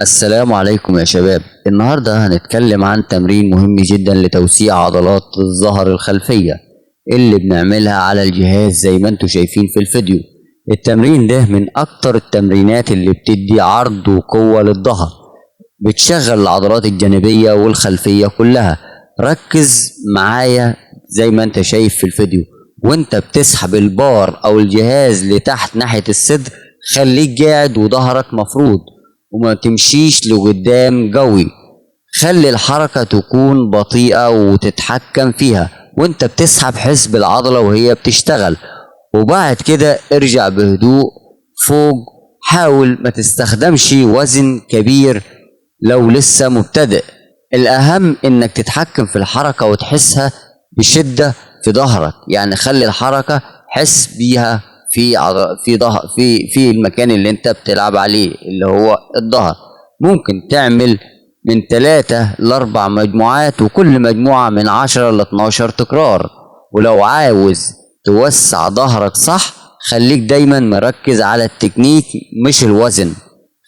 السلام عليكم يا شباب. النهاردة هنتكلم عن تمرين مهم جدا لتوسيع عضلات الظهر الخلفية اللي بنعملها على الجهاز زي ما انتم شايفين في الفيديو. التمرين ده من اكتر التمرينات اللي بتدي عرض وقوة للظهر، بتشغل العضلات الجانبية والخلفية كلها. ركز معايا زي ما انت شايف في الفيديو، وانت بتسحب البار او الجهاز لتحت ناحية الصدر خليك قاعد وظهرك مفروض وما تمشيش لقدام قوي. خلي الحركة تكون بطيئة وتتحكم فيها وانت بتسحب حسب العضلة وهي بتشتغل، وبعد كده ارجع بهدوء فوق. حاول ما تستخدمش وزن كبير لو لسه مبتدئ. الأهم إنك تتحكم في الحركة وتحسها بشدة في ظهرك، يعني خلي الحركة حس بيها في المكان اللي انت بتلعب عليه اللي هو الظهر. ممكن تعمل من 3 ل 4 مجموعات، وكل مجموعة من 10 ل 12 تكرار. ولو عاوز توسع ظهرك صح خليك دايما مركز على التكنيك مش الوزن.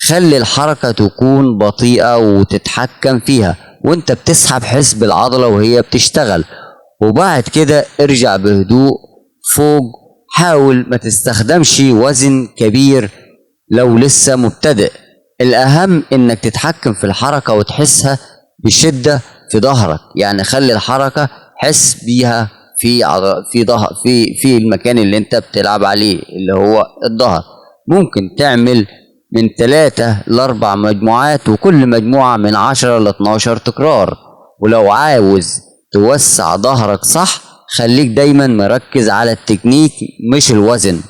خلي الحركة تكون بطيئة وتتحكم فيها وانت بتسحب حسب العضلة وهي بتشتغل، وبعد كده ارجع بهدوء فوق. حاول ما تستخدمش وزن كبير لو لسه مبتدئ. الأهم إنك تتحكم في الحركة وتحسها بشدة في ظهرك، يعني خلي الحركة حس بيها في المكان اللي انت بتلعب عليه اللي هو الظهر. ممكن تعمل من 3 ل 4 مجموعات، وكل مجموعة من 10 ل 12 تكرار. ولو عاوز توسع ظهرك صح خليك دايما مركز على التكنيك مش الوزن.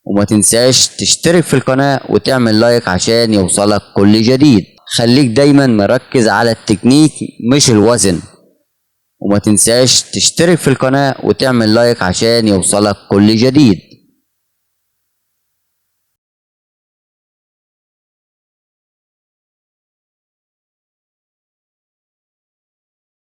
وما تنساش تشترك في القناة وتعمل لايك عشان يوصلك كل جديد. خليك دايما مركز على التكنيك مش الوزن. وما تنساش تشترك في القناة وتعمل لايك عشان يوصلك كل جديد.